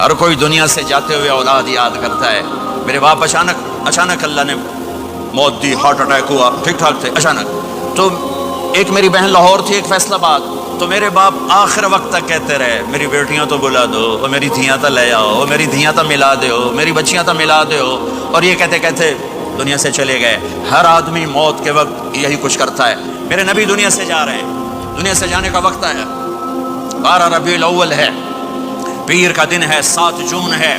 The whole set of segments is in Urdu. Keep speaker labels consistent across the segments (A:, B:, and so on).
A: ہر کوئی دنیا سے جاتے ہوئے اولاد یاد کرتا ہے. میرے باپ اچانک اللہ نے موت دی، ہارٹ اٹیک ہوا، ٹھیک ٹھاک تھے، اچانک. تو ایک میری بہن لاہور تھی، ایک فیصل آباد. تو میرے باپ آخر وقت تک کہتے رہے میری بیٹیاں تو بلا دو، اور میری دھیاں تو لے آؤ، میری دھیاں تو ملا دو، میری بچیاں تو ملا دو. اور یہ کہتے کہتے دنیا سے چلے گئے. ہر آدمی موت کے وقت یہی کچھ کرتا ہے. میرے نبی دنیا سے جا رہے ہیں، دنیا سے جانے کا وقت آیا. 12 ربیع الاول ہے، پیر کا دن ہے، 7 جون ہے،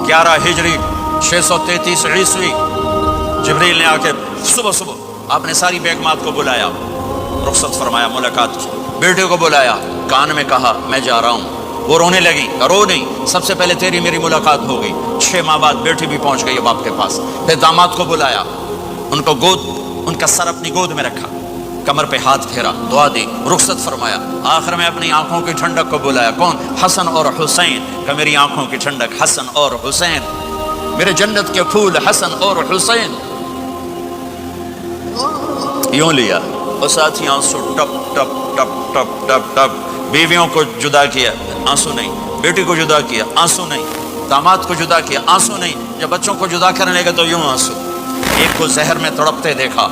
A: 11 ہجری 633 عیسوی. جبریل نے آ کے صبح آپ نے ساری بیگمات کو بلایا، رخصت فرمایا، ملاقات کی. بیٹے کو بلایا، کان میں کہا میں جا رہا ہوں. وہ رونے لگی. رو نہیں، سب سے پہلے تیری میری ملاقات ہو گئی. 6 ماہ بعد بیٹی بھی پہنچ گئی باپ کے پاس. پھر داماد کو بلایا، ان کا سر اپنی گود میں رکھا، کمر پہ ہاتھ پھیرا، دعا دی، رخصت فرمایا. آخر میں اپنی آنکھوں کی ٹھنڈک کو بلایا. کون؟ حسن اور حسین. کہ میری آنکھوں کی ٹھنڈک حسن اور حسین، میرے جنت کے پھول حسن اور حسین. یوں لیا اور ساتھی آنسو ٹپ ٹپ ٹپ ٹپ ٹپ ٹپ. بیویوں کو جدا کیا، آنسو نہیں. بیٹی کو جدا کیا، آنسو نہیں. داماد کو جدا کیا، آنسو نہیں. جب بچوں کو جدا کرنے لگے تو یوں آنسو. ایک کو زہر میں تڑپتے دیکھا،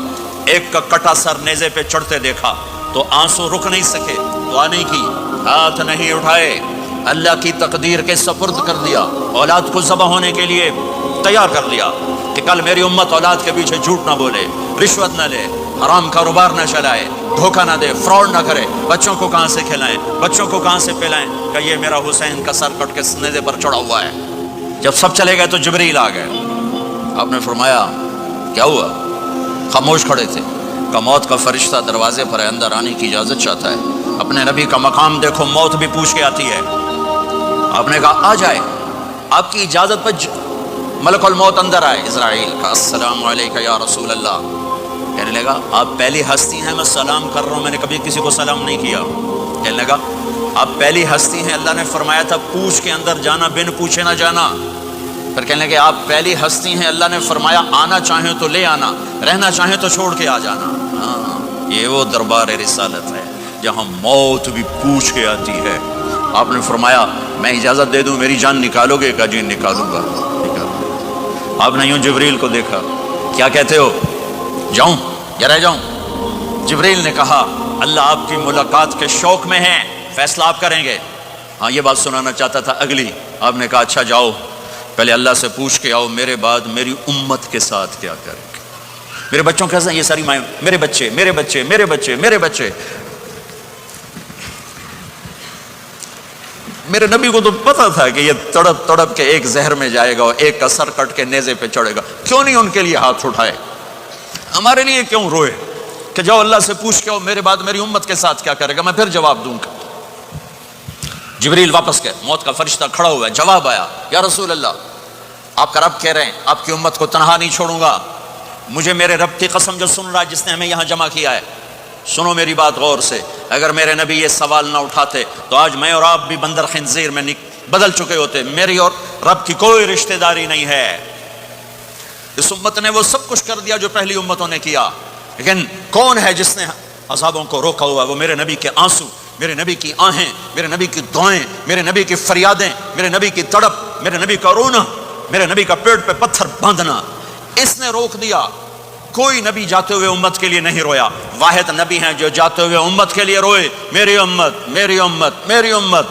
A: ایک کا کٹا سر نیزے پہ چڑھتے دیکھا تو آنسو رک نہیں سکے. دعا نہیں کی، ہاتھ نہیں اٹھائے، اللہ کی تقدیر کے سپرد کر دیا. اولاد کو ذبح ہونے کے لیے تیار کر لیا کہ کل میری امت اولاد کے پیچھے جھوٹ نہ بولے، رشوت نہ لے، حرام کاروبار نہ چلائے، دھوکہ نہ دے، فراڈ نہ کرے. بچوں کو کہاں سے کھلائیں، بچوں کو کہاں سے پلائیں؟ کہ یہ میرا حسین کا سر کٹ کے نیزے پر چڑھا ہوا ہے. جب سب چلے گئے تو جبریل آ گئے. آپ نے فرمایا کیا ہوا؟ خاموش کھڑے تھے. کہ موت کا فرشتہ دروازے پر ہے، اندر آنے کی اجازت چاہتا ہے. اپنے نبی کا مقام دیکھو، موت بھی پوچھ کے آتی ہے. آپ نے کہا آ جائے. آپ کی اجازت پر ملک الموت اندر آئے. اسرائیل کا السلام علیکہ یا رسول اللہ. کہنے لگا آپ پہلی ہستی ہیں، میں سلام کر رہا ہوں، میں نے کبھی کسی کو سلام نہیں کیا. کہنے لگا آپ پہلی ہستی ہیں، اللہ نے فرمایا تھا پوچھ کے اندر جانا، بن پوچھے نہ جانا. پھر کہنے لگے آپ پہلی ہستی ہیں، اللہ نے فرمایا آنا چاہیں تو لے آنا، رہنا چاہیں تو چھوڑ کے آ جانا. ہاں، یہ وہ دربار رسالت ہے جہاں موت بھی پوچھ کے آتی ہے. آپ نے فرمایا میں اجازت دے دوں میری جان نکالو گے؟ کہ جی نکالوں گا. آپ نے یوں جبریل کو دیکھا، کیا کہتے ہو، جاؤں یا رہ جاؤں؟ جبریل نے کہا اللہ آپ کی ملاقات کے شوق میں ہے، فیصلہ آپ کریں گے. ہاں یہ بات سنانا چاہتا تھا اگلی. آپ نے کہا اچھا جاؤ، پہلے اللہ سے پوچھ کے آؤ میرے بعد میری امت کے ساتھ کیا کریں گے، میرے بچوں کے ساتھ. یہ ساری مائیں میرے بچے میرے بچے میرے بچے میرے بچے. میرے نبی کو تو پتا تھا کہ یہ تڑپ تڑپ کے ایک زہر میں جائے گا، ایک کا سر کٹ کے نیزے پہ چڑھے گا. کیوں نہیں ان کے لیے ہاتھ اٹھائے؟ ہمارے لیے کیوں روئے کہ جاؤ اللہ سے پوچھ کے آؤ میرے بعد میری امت کے ساتھ کیا کرے گا، میں پھر جواب دوں گا. جبریل واپس گئے، موت کا فرشتہ کھڑا ہوا ہے. جواب آیا یا رسول اللہ آپ کا رب کہہ رہے ہیں آپ کی امت کو تنہا نہیں چھوڑوں گا. مجھے میرے رب کی قسم جو سن رہا ہے جس نے ہمیں یہاں جمع کیا ہے، سنو میری بات غور سے. اگر میرے نبی یہ سوال نہ اٹھاتے تو آج میں اور آپ بھی بندر خنزیر میں بدل چکے ہوتے. میری اور رب کی کوئی رشتہ داری نہیں ہے. اس امت نے وہ سب کچھ کر دیا جو پہلی امتوں نے کیا، لیکن کون ہے جس نے عذابوں کو روکا ہوا؟ وہ میرے نبی کے آنسو، میرے نبی کی آہیں، میرے نبی کی دعائیں، میرے نبی کی فریادیں، میرے نبی کی تڑپ، میرے نبی کا رونا، میرے نبی کا پیٹ پہ پتھر باندھنا. اس نے روک دیا. کوئی نبی جاتے ہوئے امت کے لیے نہیں رویا. واحد نبی ہیں جو جاتے ہوئے امت کے لیے روئے، میری امت میری امت میری امت.